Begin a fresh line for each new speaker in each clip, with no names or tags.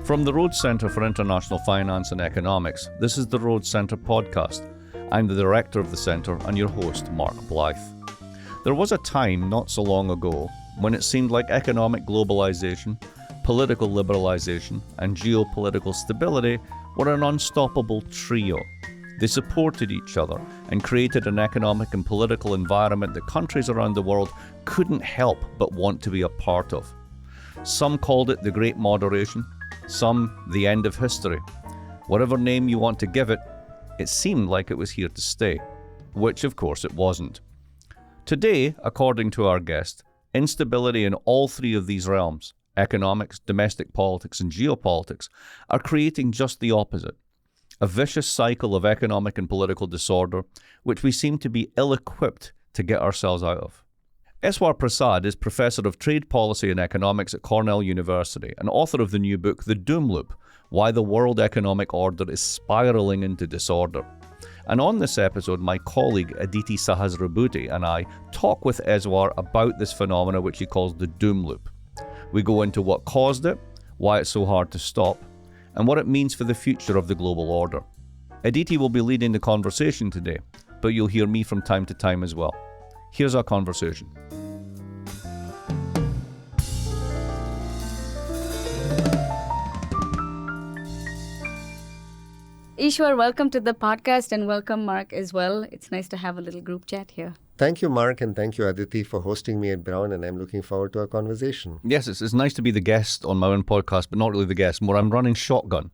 From the Rhodes Centre for International Finance and Economics, this is the Rhodes Centre podcast. I'm the director of the centre and your host, Mark Blyth. There was a time not so long ago when it seemed like economic globalization, political liberalization, and geopolitical stability were an unstoppable trio. They supported each other and created an economic and political environment that countries around the world couldn't help but want to be a part of. Some called it the Great Moderation, some the end of history. Whatever name you want to give it, it seemed like it was here to stay, which of course it wasn't. Today, according to our guest, instability in all three of these realms, economics, domestic politics, and geopolitics, are creating just the opposite. A vicious cycle of economic and political disorder, which we seem to be ill-equipped to get ourselves out of. Eswar Prasad is Professor of Trade Policy and Economics at Cornell University and author of the new book, The Doom Loop: Why the World Economic Order is Spiraling into Disorder. And on this episode, my colleague Aditi Sahasrabuddhe and I talk with Eswar about this phenomena which he calls the doom loop. We go into what caused it, why it's so hard to stop, and what it means for the future of the global order. Aditi will be leading the conversation today, but you'll hear me from time to time as well. Here's our conversation.
Eswar, welcome to the podcast, and welcome Mark as well. It's nice to have a little group chat here.
Thank you, Mark, and thank you, Aditi, for hosting me at Brown, and I'm looking forward to our conversation.
Yes, it's nice to be the guest on my own podcast, but not really the guest, more I'm running shotgun.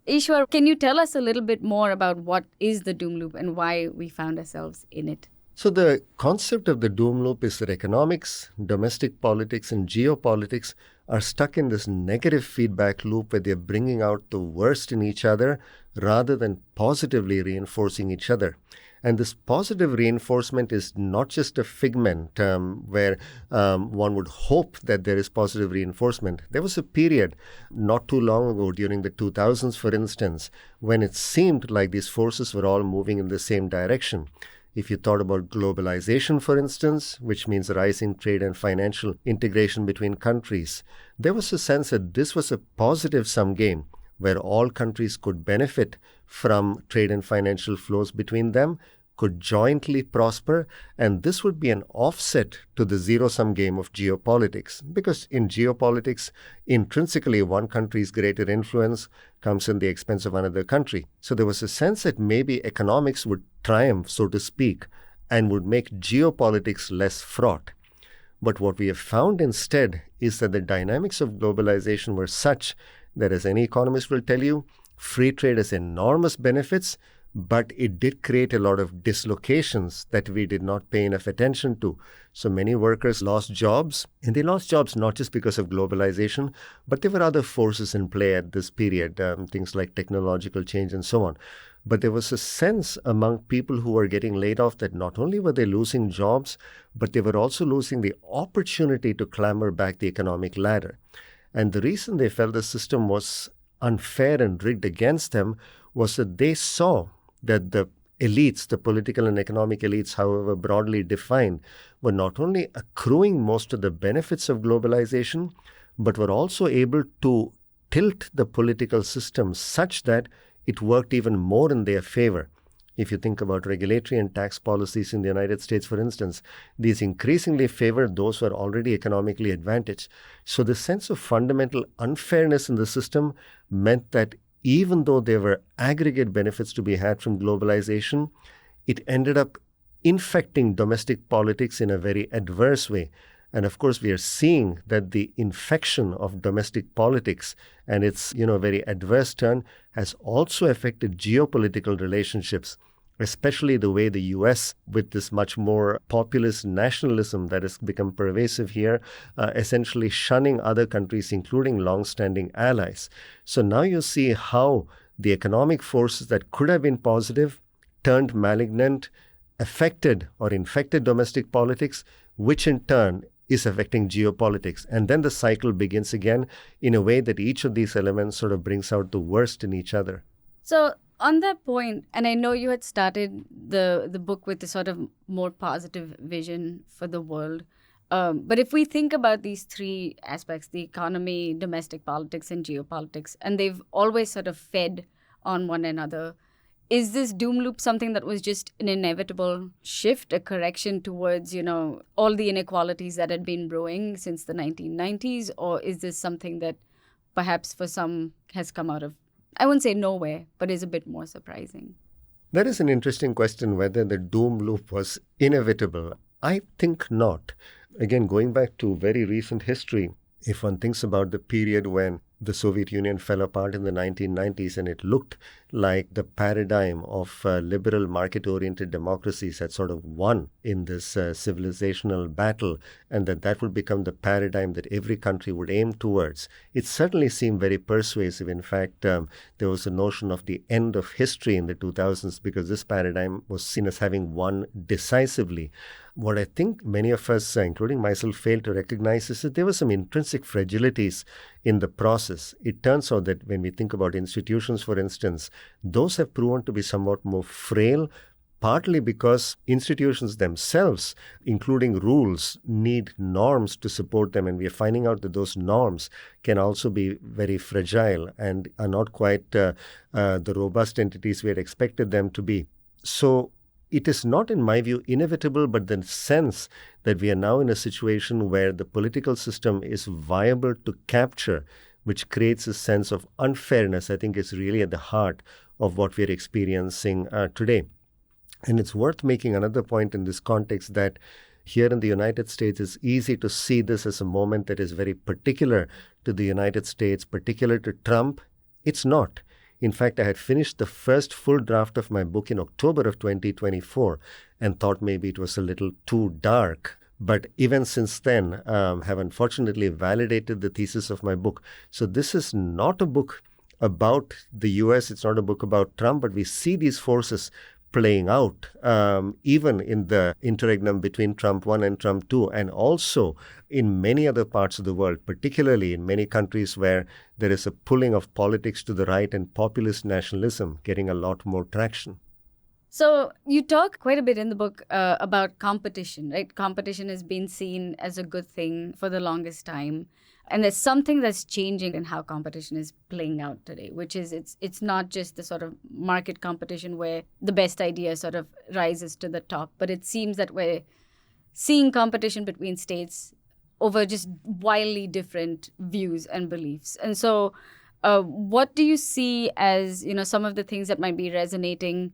Eswar, can you tell us a little bit more about what is the doom loop and why we found ourselves in it?
So the concept of the doom loop is that economics, domestic politics, and geopolitics are stuck in this negative feedback loop where they're bringing out the worst in each other rather than positively reinforcing each other. And this positive reinforcement is not just a figment where one would hope that there is positive reinforcement. There was a period not too long ago during the 2000s, for instance, when it seemed like these forces were all moving in the same direction. If you thought about globalization, for instance, which means rising trade and financial integration between countries, there was a sense that this was a positive-sum game where all countries could benefit from trade and financial flows between them, could jointly prosper, and this would be an offset to the zero-sum game of geopolitics. Because in geopolitics, intrinsically, one country's greater influence comes in the expense of another country. So there was a sense that maybe economics would triumph, so to speak, and would make geopolitics less fraught. But what we have found instead is that the dynamics of globalization were such that, as any economist will tell you, free trade has enormous benefits, but it did create a lot of dislocations that we did not pay enough attention to. So many workers lost jobs, and they lost jobs not just because of globalization, but there were other forces in play at this period, things like technological change and so on. But there was a sense among people who were getting laid off that not only were they losing jobs, but they were also losing the opportunity to clamber back the economic ladder. And the reason they felt the system was unfair and rigged against them was that they saw that the elites, the political and economic elites, however broadly defined, were not only accruing most of the benefits of globalization, but were also able to tilt the political system such that it worked even more in their favor. If you think about regulatory and tax policies in the United States, for instance, these increasingly favor those who are already economically advantaged. So the sense of fundamental unfairness in the system meant that even though there were aggregate benefits to be had from globalization, it ended up infecting domestic politics in a very adverse way. And of course, we are seeing that the infection of domestic politics and its very adverse turn has also affected geopolitical relationships, especially the way the US, with this much more populist nationalism that has become pervasive here, essentially shunning other countries, including long-standing allies. So now you see how the economic forces that could have been positive turned malignant, affected or infected domestic politics, which in turn is affecting geopolitics. And then the cycle begins again in a way that each of these elements sort of brings out the worst in each other.
So on that point, and I know you had started the book with a sort of more positive vision for the world, But if we think about these three aspects, the economy, domestic politics, and geopolitics, and they've always sort of fed on one another, is this doom loop something that was just an inevitable shift, a correction towards, all the inequalities that had been brewing since the 1990s? Or is this something that perhaps for some has come out of, I wouldn't say nowhere, but is a bit more surprising?
That is an interesting question, whether the doom loop was inevitable. I think not. Again, going back to very recent history, if one thinks about the period when the Soviet Union fell apart in the 1990s and it looked like the paradigm of liberal market-oriented democracies had sort of won in this civilizational battle, and that would become the paradigm that every country would aim towards. It certainly seemed very persuasive. In fact, there was a notion of the end of history in the 2000s because this paradigm was seen as having won decisively. What I think many of us, including myself, failed to recognize is that there were some intrinsic fragilities in the process. It turns out that when we think about institutions, for instance, those have proven to be somewhat more frail, partly because institutions themselves, including rules, need norms to support them. And we are finding out that those norms can also be very fragile and are not quite the robust entities we had expected them to be. So it is not, in my view, inevitable, but the sense that we are now in a situation where the political system is viable to capture, which creates a sense of unfairness, I think is really at the heart of what we are experiencing today. And it's worth making another point in this context that here in the United States, it's easy to see this as a moment that is very particular to the United States, particular to Trump. It's not. In fact, I had finished the first full draft of my book in October of 2024 and thought maybe it was a little too dark. But even since then, have unfortunately validated the thesis of my book. So this is not a book about the US. It's not a book about Trump, but we see these forces playing out, even in the interregnum between Trump 1 and Trump 2, and also in many other parts of the world, particularly in many countries where there is a pulling of politics to the right and populist nationalism getting a lot more traction.
So you talk quite a bit in the book about competition, right? Competition has been seen as a good thing for the longest time. And there's something that's changing in how competition is playing out today, which is it's not just the sort of market competition where the best idea sort of rises to the top, but it seems that we're seeing competition between states over just wildly different views and beliefs. And so what do you see as, some of the things that might be resonating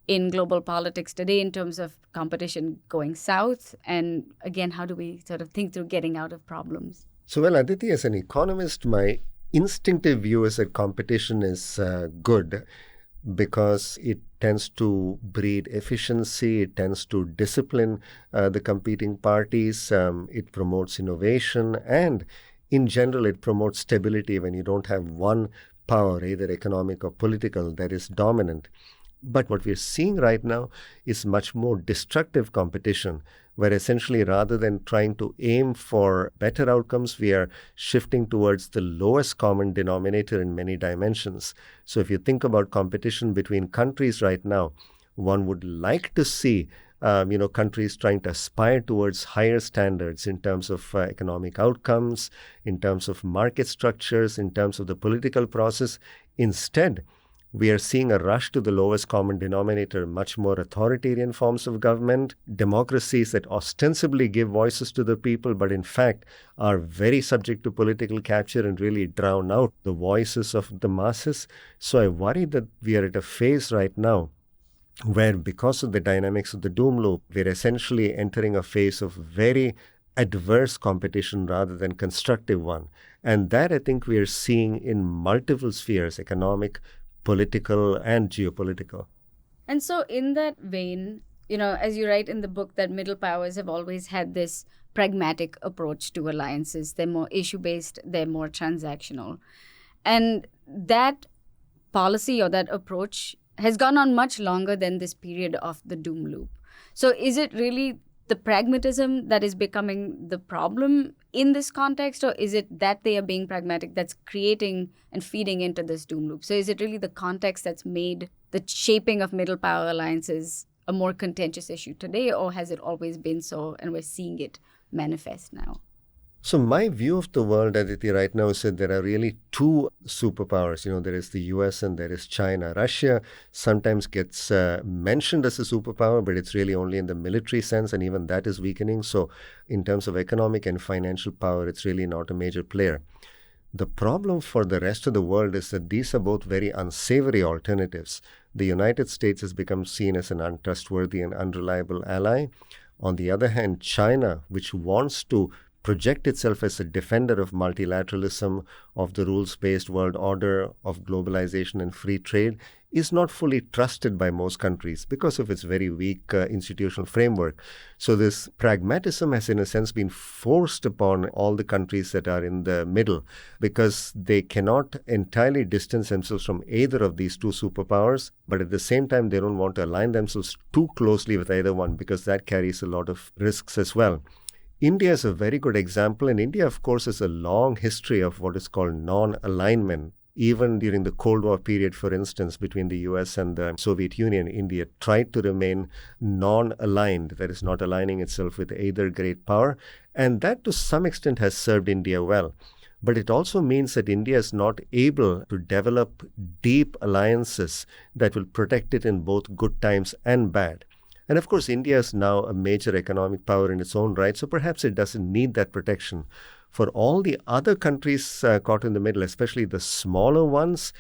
in global politics today in terms of competition going south? And again, how do we sort of think through getting out of problems?
So, well, Aditi, as an economist, my instinctive view is that competition is good because it tends to breed efficiency, it tends to discipline the competing parties, it promotes innovation, and in general, it promotes stability when you don't have one power, either economic or political, that is dominant. But what we're seeing right now is much more destructive competition, where essentially rather than trying to aim for better outcomes, we are shifting towards the lowest common denominator in many dimensions. So if you think about competition between countries right now, one would like to see countries trying to aspire towards higher standards in terms of economic outcomes, in terms of market structures, in terms of the political process. Instead, we are seeing a rush to the lowest common denominator, much more authoritarian forms of government, democracies that ostensibly give voices to the people, but in fact are very subject to political capture and really drown out the voices of the masses. So I worry that we are at a phase right now where, because of the dynamics of the doom loop, we're essentially entering a phase of very adverse competition rather than constructive one. And that I think we are seeing in multiple spheres: economic, political, and geopolitical.
And so in that vein, as you write in the book, that middle powers have always had this pragmatic approach to alliances. They're more issue-based, they're more transactional. And that policy or that approach has gone on much longer than this period of the doom loop. So is it really the pragmatism that is becoming the problem in this context, or is it that they are being pragmatic that's creating and feeding into this doom loop? So is it really the context that's made the shaping of middle power alliances a more contentious issue today, or has it always been so and we're seeing it manifest now?
So my view of the world, Aditi, right now is that there are really two superpowers. There is the US and there is China. Russia sometimes gets mentioned as a superpower, but it's really only in the military sense, and even that is weakening. So in terms of economic and financial power, it's really not a major player. The problem for the rest of the world is that these are both very unsavory alternatives. The United States has become seen as an untrustworthy and unreliable ally. On the other hand, China, which wants to project itself as a defender of multilateralism, of the rules-based world order, of globalization and free trade, is not fully trusted by most countries because of its very weak institutional framework. So this pragmatism has in a sense been forced upon all the countries that are in the middle because they cannot entirely distance themselves from either of these two superpowers, but at the same time they don't want to align themselves too closely with either one because that carries a lot of risks as well. India is a very good example, and India, of course, has a long history of what is called non-alignment. Even during the Cold War period, for instance, between the US and the Soviet Union, India tried to remain non-aligned, that is, not aligning itself with either great power, and that to some extent has served India well. But it also means that India is not able to develop deep alliances that will protect it in both good times and bad. And of course, India is now a major economic power in its own right, so perhaps it doesn't need that protection. For all the other countries caught in the middle, especially the smaller ones,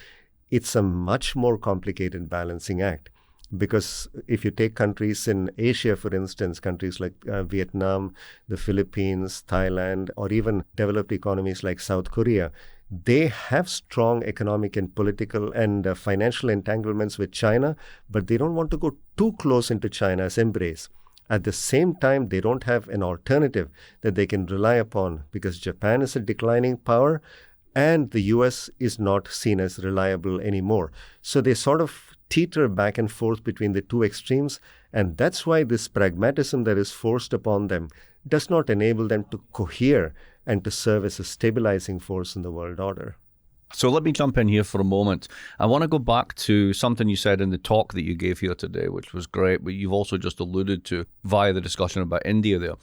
it's a much more complicated balancing act. Because if you take countries in Asia, for instance, countries like Vietnam, the Philippines, Thailand, or even developed economies like South Korea, they have strong economic and political and financial entanglements with China, but they don't want to go too close into China's embrace. At the same time, they don't have an alternative that they can rely upon because Japan is a declining power and the US is not seen as reliable anymore. So they sort of teeter back and forth between the two extremes, and that's why this pragmatism that is forced upon them does not enable them to cohere and to serve as a stabilizing force in the world order.
So let me jump in here for a moment. I want to go back to something you said in the talk that you gave here today, which was great, but you've also just alluded to via the discussion about India there.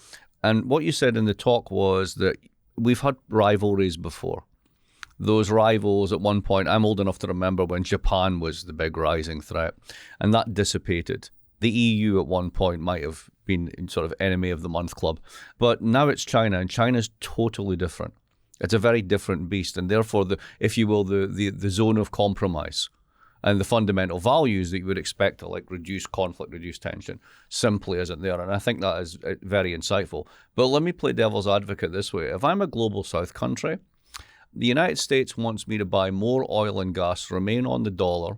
And what you said in the talk was that we've had rivalries before. Those rivals at one point, I'm old enough to remember when Japan was the big rising threat, and that dissipated. The EU at one point might have been in sort of enemy of the month club, but now it's China, and China's totally different. It's a very different beast, and therefore, the zone of compromise and the fundamental values that you would expect to like reduce conflict, reduce tension, simply isn't there. And I think that is very insightful. But let me play devil's advocate this way. If I'm a global south country, the United States wants me to buy more oil and gas, remain on the dollar,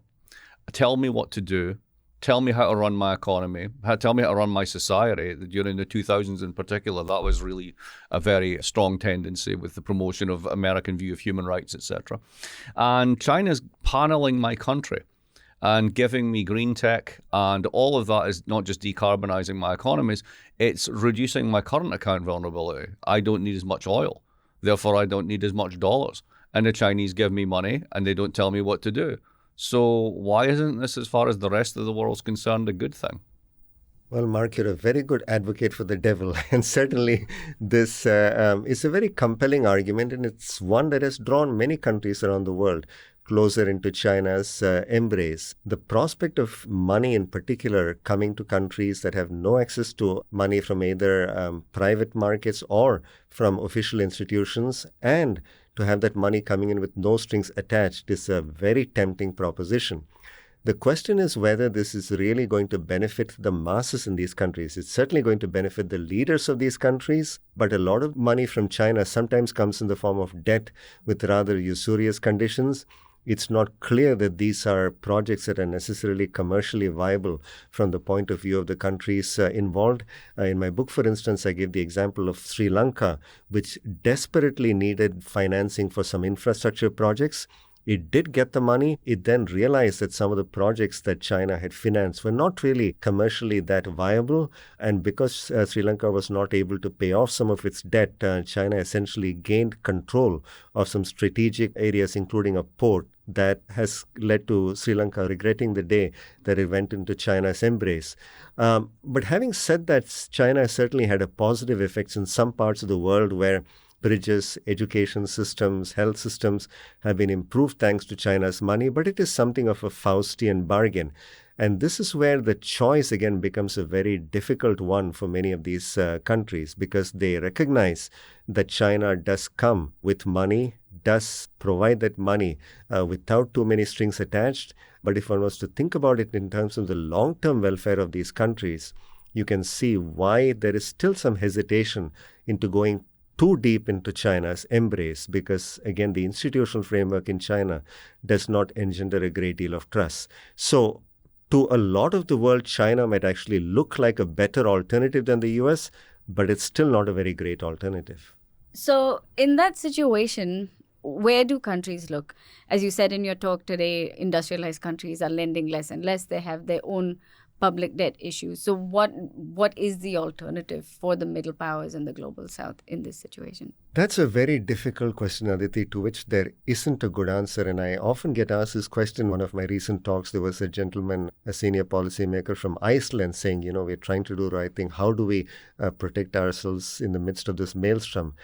tell me what to do, tell me how to run my economy, tell me how to run my society. During the 2000s in particular, that was really a very strong tendency with the promotion of American view of human rights, etc. And China's paneling my country and giving me green tech, and all of that is not just decarbonizing my economies, it's reducing my current account vulnerability. I don't need as much oil. Therefore, I don't need as much dollars. And the Chinese give me money and they don't tell me what to do. So why isn't this, as far as the rest of the world's concerned, a good thing?
Well, Mark, you're a very good advocate for the devil. And certainly this is a very compelling argument, and it's one that has drawn many countries around the world closer into China's embrace. The prospect of money in particular coming to countries that have no access to money from either private markets or from official institutions, and to have that money coming in with no strings attached, is a very tempting proposition. The question is whether this is really going to benefit the masses in these countries. It's certainly going to benefit the leaders of these countries, but a lot of money from China sometimes comes in the form of debt with rather usurious conditions. It's not clear that these are projects that are necessarily commercially viable from the point of view of the countries involved. In my book, for instance, I give the example of Sri Lanka, which desperately needed financing for some infrastructure projects. It did get the money. It then realized that some of the projects that China had financed were not really commercially that viable. And because Sri Lanka was not able to pay off some of its debt, China essentially gained control of some strategic areas, including a port that has led to Sri Lanka regretting the day that it went into China's embrace. But having said that, China has certainly had a positive effects in some parts of the world where bridges, education systems, health systems have been improved thanks to China's money, but it is something of a Faustian bargain. And this is where the choice again becomes a very difficult one for many of these countries, because they recognize that China does come with money, does provide that money without too many strings attached. But if one was to think about it in terms of the long-term welfare of these countries, you can see why there is still some hesitation into going too deep into China's embrace, because again, the institutional framework in China does not engender a great deal of trust. So to a lot of the world, China might actually look like a better alternative than the US, but it's still not a very great alternative.
So in that situation, where do countries look? As you said in your talk today, industrialized countries are lending less and less. They have their own public debt issues. So what is the alternative for the middle powers and the global south in this situation?
That's a very difficult question, Aditi, to which there isn't a good answer. And I often get asked this question. In one of my recent talks, there was a gentleman, a senior policymaker from Iceland, saying, we're trying to do the right thing. How do we protect ourselves in the midst of this maelstrom?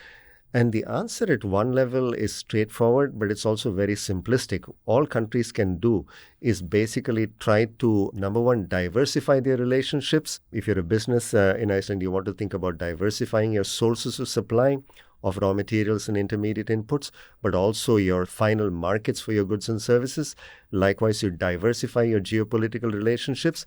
And the answer at one level is straightforward, but it's also very simplistic. All countries can do is basically try to, number one, diversify their relationships. If you're a business in Iceland, you want to think about diversifying your sources of supply of raw materials and intermediate inputs, but also your final markets for your goods and services. Likewise, you diversify your geopolitical relationships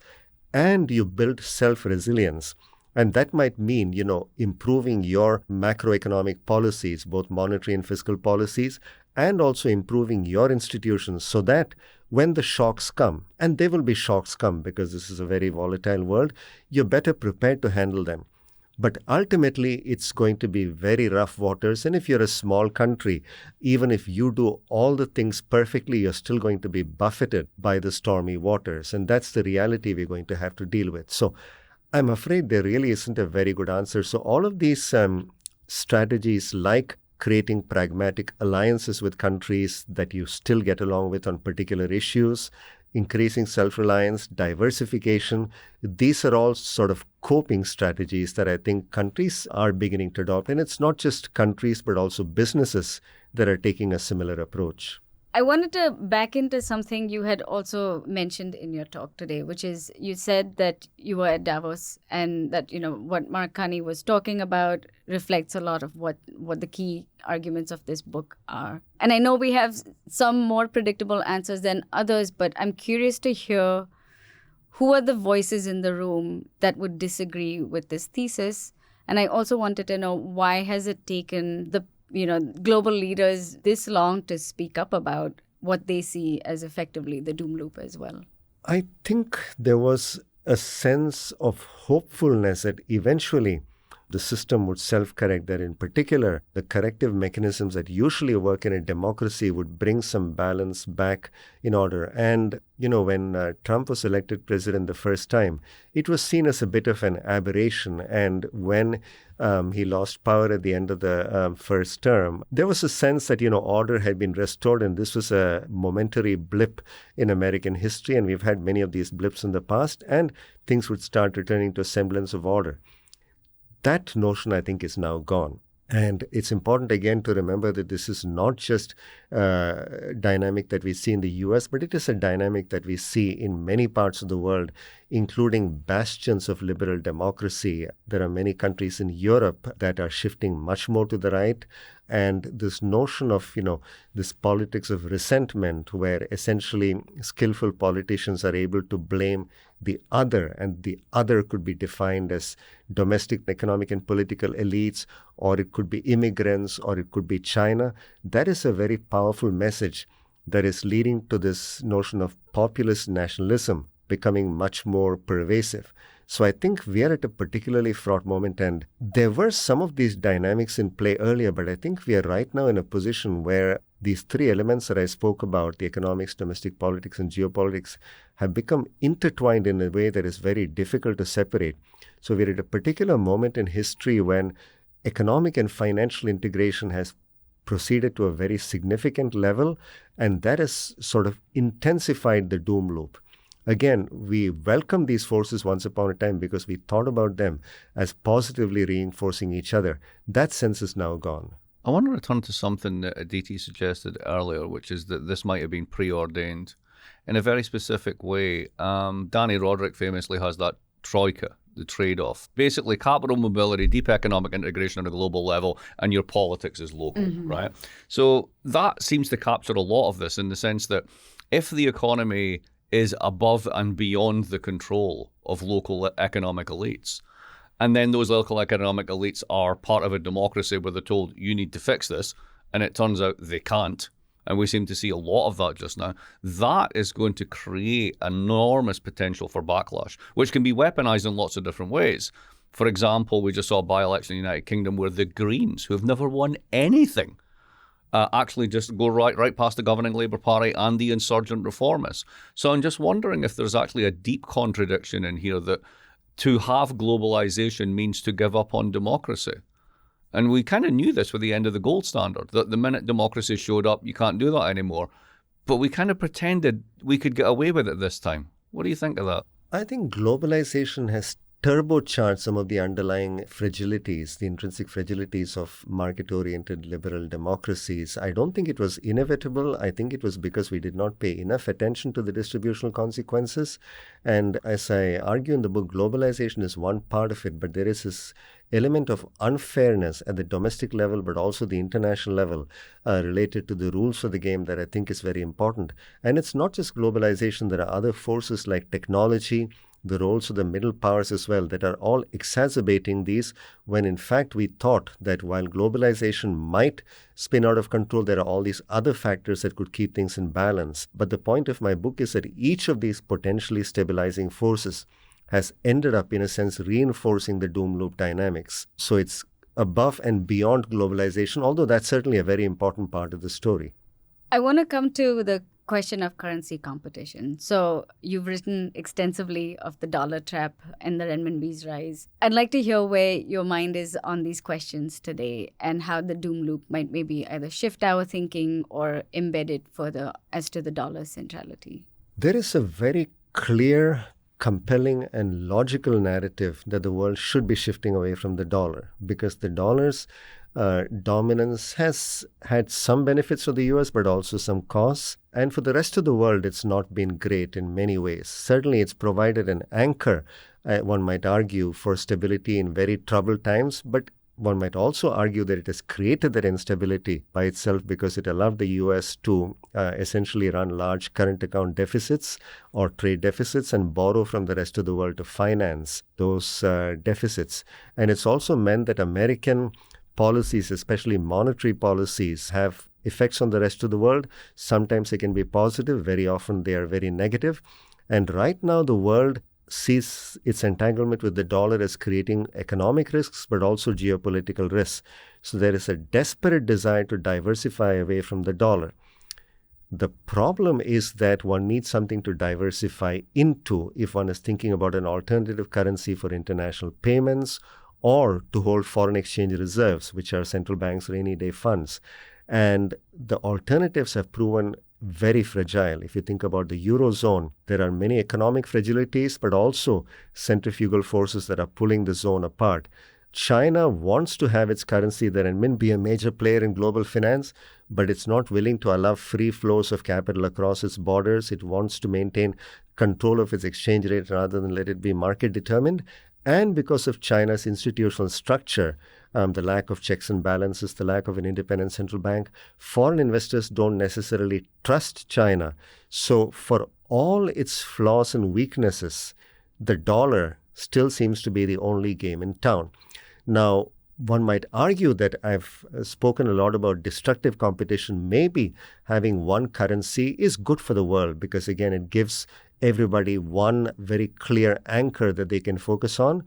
and you build self-resilience. And that might mean, improving your macroeconomic policies, both monetary and fiscal policies, and also improving your institutions so that when the shocks come, and there will be shocks come because this is a very volatile world, you're better prepared to handle them. But ultimately, it's going to be very rough waters. And if you're a small country, even if you do all the things perfectly, you're still going to be buffeted by the stormy waters. And that's the reality we're going to have to deal with. So I'm afraid there really isn't a very good answer. So all of these strategies, like creating pragmatic alliances with countries that you still get along with on particular issues, increasing self-reliance, diversification, these are all sort of coping strategies that I think countries are beginning to adopt. And it's not just countries, but also businesses that are taking a similar approach.
I wanted to back into something you had also mentioned in your talk today, which is you said that you were at Davos and that, what Mark Carney was talking about reflects a lot of what the key arguments of this book are. And I know we have some more predictable answers than others, but I'm curious to hear who are the voices in the room that would disagree with this thesis. And I also wanted to know, why has it taken the global leaders this long to speak up about what they see as effectively the doom loop as well?
I think there was a sense of hopefulness that eventually the system would self-correct, that in particular, the corrective mechanisms that usually work in a democracy would bring some balance back in order. And, when Trump was elected president the first time, it was seen as a bit of an aberration. And when he lost power at the end of the first term, there was a sense that, order had been restored, and this was a momentary blip in American history. And we've had many of these blips in the past, and things would start returning to a semblance of order. That notion, I think, is now gone. And it's important, again, to remember that this is not just a dynamic that we see in the US, but it is a dynamic that we see in many parts of the world, including bastions of liberal democracy. There are many countries in Europe that are shifting much more to the right. And this notion of, this politics of resentment, where essentially skillful politicians are able to blame the other, and the other could be defined as domestic economic and political elites, or it could be immigrants, or it could be China. That is a very powerful message that is leading to this notion of populist nationalism becoming much more pervasive. So I think we are at a particularly fraught moment, and there were some of these dynamics in play earlier, but I think we are right now in a position where these three elements that I spoke about, the economics, domestic politics, and geopolitics, have become intertwined in a way that is very difficult to separate. So we're at a particular moment in history when economic and financial integration has proceeded to a very significant level, and that has sort of intensified the doom loop. Again, we welcomed these forces once upon a time because we thought about them as positively reinforcing each other. That sense is now gone.
I want to return to something that Aditi suggested earlier, which is that this might have been preordained in a very specific way. Danny Roderick famously has that troika, the trade-off. Basically, capital mobility, deep economic integration on a global level, and your politics is local, right? So that seems to capture a lot of this in the sense that if the economy is above and beyond the control of local economic elites, and then those local economic elites are part of a democracy where they're told, you need to fix this, and it turns out they can't, and we seem to see a lot of that just now, that is going to create enormous potential for backlash, which can be weaponized in lots of different ways. For example, we just saw a by-election in the United Kingdom where the Greens, who have never won anything, actually just go right past the governing Labour Party and the insurgent reformists. So I'm just wondering if there's actually a deep contradiction in here that to have globalization means to give up on democracy. And we kind of knew this with the end of the gold standard, that the minute democracy showed up, you can't do that anymore. But we kind of pretended we could get away with it this time. What do you think of that?
I think globalization has turbocharged some of the underlying fragilities, the intrinsic fragilities of market-oriented liberal democracies. I don't think it was inevitable. I think it was because we did not pay enough attention to the distributional consequences. And as I argue in the book, globalization is one part of it, but there is this element of unfairness at the domestic level, but also the international level related to the rules of the game that I think is very important. And it's not just globalization. There are other forces like technology, the roles of the middle powers as well, that are all exacerbating these, when in fact we thought that while globalization might spin out of control, there are all these other factors that could keep things in balance. But the point of my book is that each of these potentially stabilizing forces has ended up, in a sense, reinforcing the doom loop dynamics. So it's above and beyond globalization, although that's certainly a very important part of the story.
I want to come to the question of currency competition. So you've written extensively of the dollar trap and the renminbi's rise. I'd like to hear where your mind is on these questions today and how the doom loop might maybe either shift our thinking or embed it further as to the dollar's centrality.
There is a very clear, compelling and logical narrative that the world should be shifting away from the dollar, because the dollar's dominance has had some benefits for the US, but also some costs. And for the rest of the world, it's not been great in many ways. Certainly, it's provided an anchor, one might argue, for stability in very troubled times, but one might also argue that it has created that instability by itself because it allowed the US to essentially run large current account deficits or trade deficits and borrow from the rest of the world to finance those deficits. And it's also meant that American policies, especially monetary policies, have effects on the rest of the world. Sometimes they can be positive, very often they are very negative. And right now the world sees its entanglement with the dollar as creating economic risks, but also geopolitical risks. So there is a desperate desire to diversify away from the dollar. The problem is that one needs something to diversify into if one is thinking about an alternative currency for international payments or to hold foreign exchange reserves, which are central banks' rainy day funds. And the alternatives have proven very fragile. If you think about the Eurozone, there are many economic fragilities, but also centrifugal forces that are pulling the zone apart. China wants to have its currency, the renminbi, be a major player in global finance, but it's not willing to allow free flows of capital across its borders. It wants to maintain control of its exchange rate rather than let it be market determined. And because of China's institutional structure, the lack of checks and balances, the lack of an independent central bank, foreign investors don't necessarily trust China. So for all its flaws and weaknesses, the dollar still seems to be the only game in town. Now, one might argue that I've spoken a lot about destructive competition. Maybe having one currency is good for the world because, again, it gives everybody one very clear anchor that they can focus on.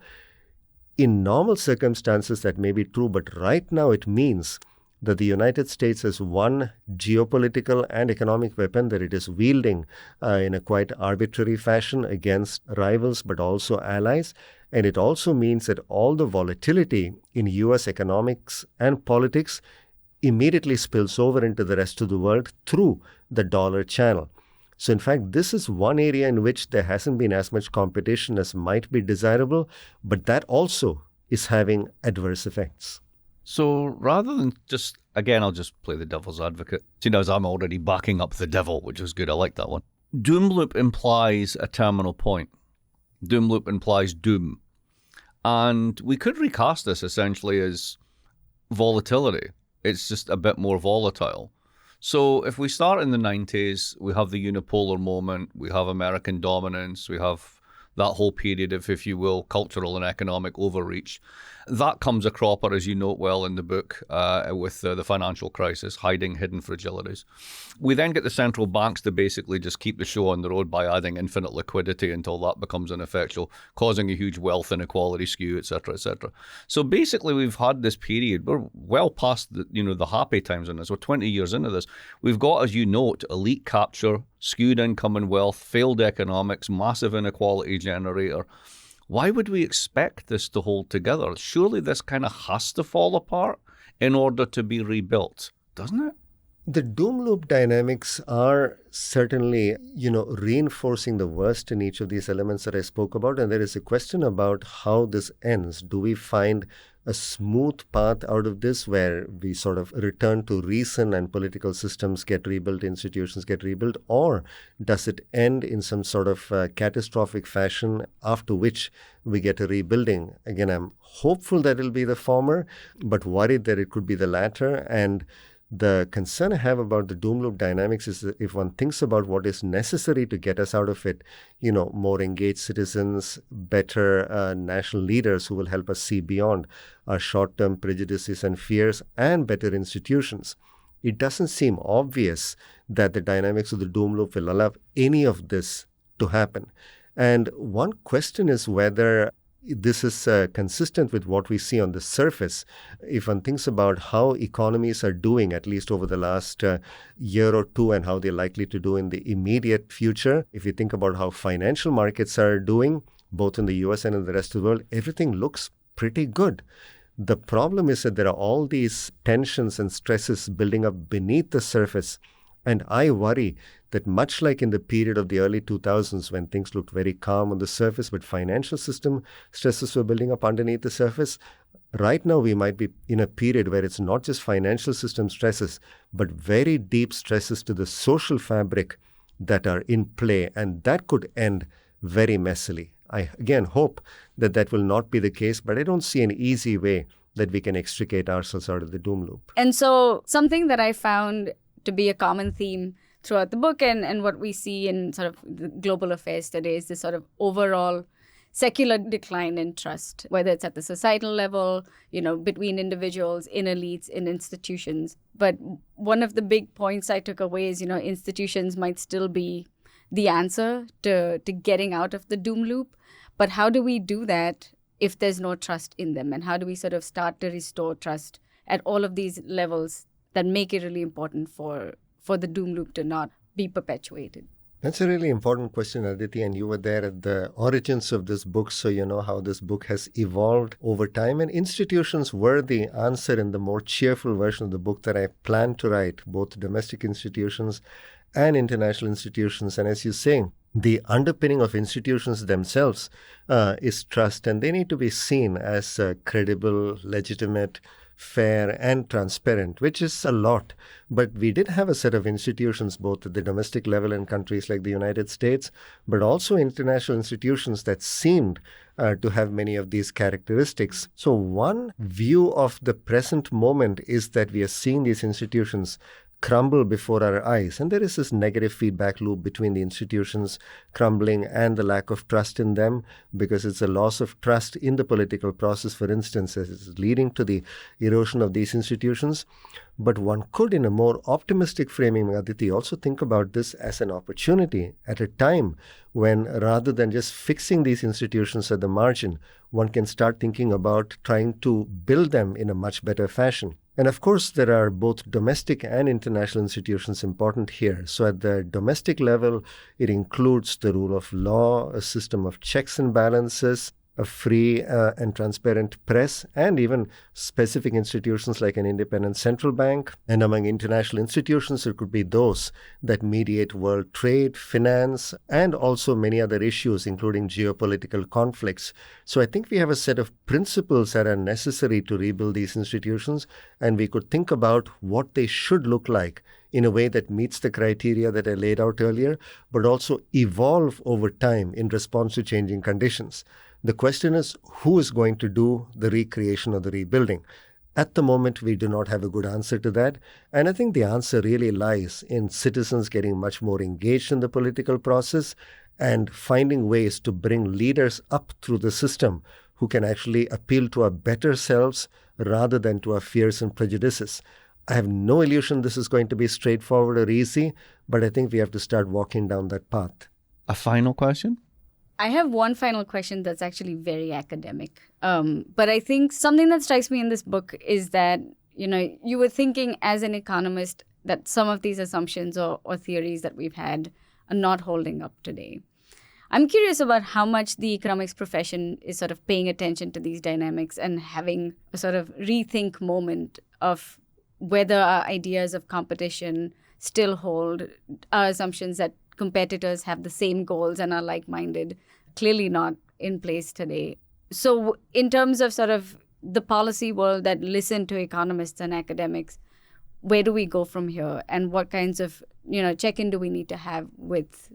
In normal circumstances, that may be true, but right now it means that the United States has one geopolitical and economic weapon that it is wielding in a quite arbitrary fashion against rivals, but also allies. And it also means that all the volatility in US economics and politics immediately spills over into the rest of the world through the dollar channel. So in fact, this is one area in which there hasn't been as much competition as might be desirable, but that also is having adverse effects.
So rather than just, again, I'll just play the devil's advocate. See, now as I'm already backing up the devil, which is good. I like that one. Doom loop implies a terminal point. Doom loop implies doom. And we could recast this essentially as volatility. It's just a bit more volatile. So if we start in the 90s, we have the unipolar moment, we have American dominance, we have that whole period of, if you will, cultural and economic overreach. That comes a cropper, as you note well in the book, with the financial crisis, hiding hidden fragilities. We then get the central banks to basically just keep the show on the road by adding infinite liquidity until that becomes ineffectual, causing a huge wealth inequality skew, et cetera, et cetera. So basically, we've had this period. We're well past the happy times in this. We're 20 years into this. We've got, as you note, elite capture, skewed income and wealth, failed economics, massive inequality generator. Why would we expect this to hold together? Surely this kind of has to fall apart in order to be rebuilt, doesn't it?
The doom loop dynamics are certainly, reinforcing the worst in each of these elements that I spoke about. And there is a question about how this ends. Do we find a smooth path out of this where we sort of return to reason and political systems get rebuilt, institutions get rebuilt, or does it end in some sort of catastrophic fashion after which we get a rebuilding? Again, I'm hopeful that it'll be the former, but worried that it could be the latter. And the concern I have about the doom loop dynamics is that if one thinks about what is necessary to get us out of it, more engaged citizens, better national leaders who will help us see beyond our short-term prejudices and fears, and better institutions, it doesn't seem obvious that the dynamics of the doom loop will allow any of this to happen. And one question is whether this is consistent with what we see on the surface. If one thinks about how economies are doing, at least over the last year or two, and how they're likely to do in the immediate future, if you think about how financial markets are doing, both in the US and in the rest of the world, everything looks pretty good. The problem is that there are all these tensions and stresses building up beneath the surface. And I worry that much like in the period of the early 2000s when things looked very calm on the surface, but financial system stresses were building up underneath the surface, right now we might be in a period where it's not just financial system stresses, but very deep stresses to the social fabric that are in play. And that could end very messily. I again hope that that will not be the case, but I don't see an easy way that we can extricate ourselves out of the doom loop.
And so something that I found to be a common theme throughout the book and what we see in sort of the global affairs today is this sort of overall secular decline in trust, whether it's at the societal level, between individuals, in elites, in institutions. But one of the big points I took away is, institutions might still be the answer to getting out of the doom loop. But how do we do that if there's no trust in them? And how do we sort of start to restore trust at all of these levels that make it really important for the doom loop to not be perpetuated?
That's a really important question, Aditi, and you were there at the origins of this book, so you know how this book has evolved over time. And institutions were the answer in the more cheerful version of the book that I planned to write, both domestic institutions and international institutions. And as you say, the underpinning of institutions themselves is trust, and they need to be seen as credible, legitimate, fair and transparent, which is a lot. But we did have a set of institutions, both at the domestic level in countries like the United States, but also international institutions that seemed to have many of these characteristics. So one view of the present moment is that we are seeing these institutions crumble before our eyes. And there is this negative feedback loop between the institutions crumbling and the lack of trust in them, because it's a loss of trust in the political process, for instance, as it's leading to the erosion of these institutions. But one could, in a more optimistic framing, Aditi, also think about this as an opportunity at a time when, rather than just fixing these institutions at the margin, one can start thinking about trying to build them in a much better fashion. And of course, there are both domestic and international institutions important here. So at the domestic level, it includes the rule of law, a system of checks and balances, a free and transparent press, and even specific institutions like an independent central bank. And among international institutions, it could be those that mediate world trade, finance, and also many other issues, including geopolitical conflicts. So I think we have a set of principles that are necessary to rebuild these institutions, and we could think about what they should look like in a way that meets the criteria that I laid out earlier, but also evolve over time in response to changing conditions. The question is, who is going to do the recreation or the rebuilding? At the moment, we do not have a good answer to that. And I think the answer really lies in citizens getting much more engaged in the political process and finding ways to bring leaders up through the system who can actually appeal to our better selves rather than to our fears and prejudices. I have no illusion this is going to be straightforward or easy, but I think we have to start walking down that path.
A final question?
I have one final question that's actually very academic. But I think something that strikes me in this book is that, you were thinking as an economist that some of these assumptions or theories that we've had are not holding up today. I'm curious about how much the economics profession is sort of paying attention to these dynamics and having a sort of rethink moment of whether our ideas of competition still hold, our assumptions that competitors have the same goals and are like-minded, clearly not in place today. So in terms of sort of the policy world that listen to economists and academics, where do we go from here? And what kinds of, check-in do we need to have with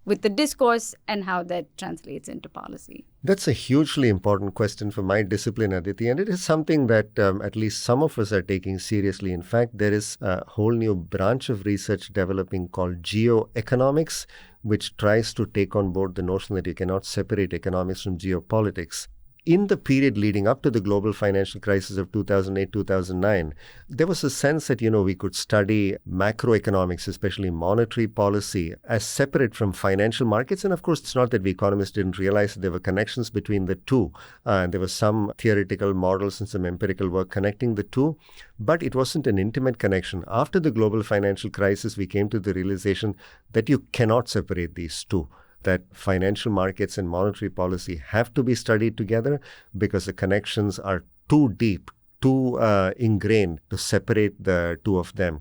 the discourse and how that translates into policy?
That's a hugely important question for my discipline, Aditi, and it is something that at least some of us are taking seriously. In fact, there is a whole new branch of research developing called geoeconomics, which tries to take on board the notion that you cannot separate economics from geopolitics. In the period leading up to the global financial crisis of 2008-2009, there was a sense that, we could study macroeconomics, especially monetary policy, as separate from financial markets. And of course, it's not that we economists didn't realize that there were connections between the two. There were some theoretical models and some empirical work connecting the two, but it wasn't an intimate connection. After the global financial crisis, we came to the realization that you cannot separate these two, that financial markets and monetary policy have to be studied together because the connections are too deep, too ingrained to separate the two of them.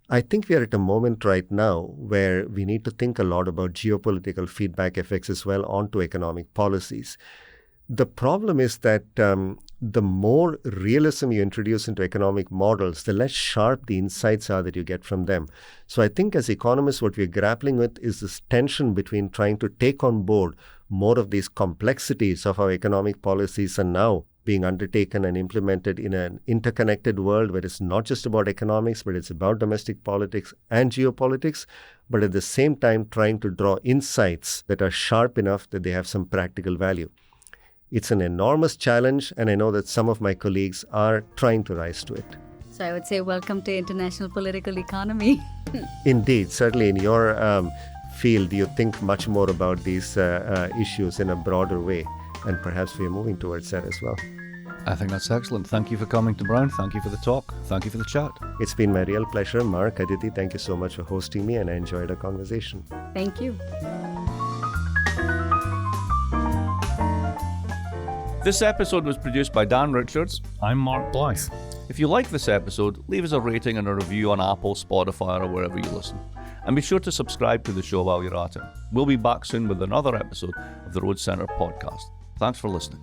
I think we are at a moment right now where we need to think a lot about geopolitical feedback effects as well onto economic policies. The problem is that the more realism you introduce into economic models, the less sharp the insights are that you get from them. So I think as economists, what we're grappling with is this tension between trying to take on board more of these complexities of how economic policies are now being undertaken and implemented in an interconnected world where it's not just about economics, but it's about domestic politics and geopolitics, but at the same time trying to draw insights that are sharp enough that they have some practical value. It's an enormous challenge, and I know that some of my colleagues are trying to rise to it.
So I would say welcome to international political economy.
Indeed, certainly in your field, you think much more about these issues in a broader way, and perhaps we are moving towards that as well.
I think that's excellent. Thank you for coming to Brown. Thank you for the talk. Thank you for the chat.
It's been my real pleasure. Mark, Aditi, thank you so much for hosting me, and I enjoyed our conversation.
Thank you.
This episode was produced by Dan Richards. I'm Mark Blyth. If you like this episode, leave us a rating and a review on Apple, Spotify, or wherever you listen. And be sure to subscribe to the show while you're at it. We'll be back soon with another episode of the Rhodes Centre podcast. Thanks for listening.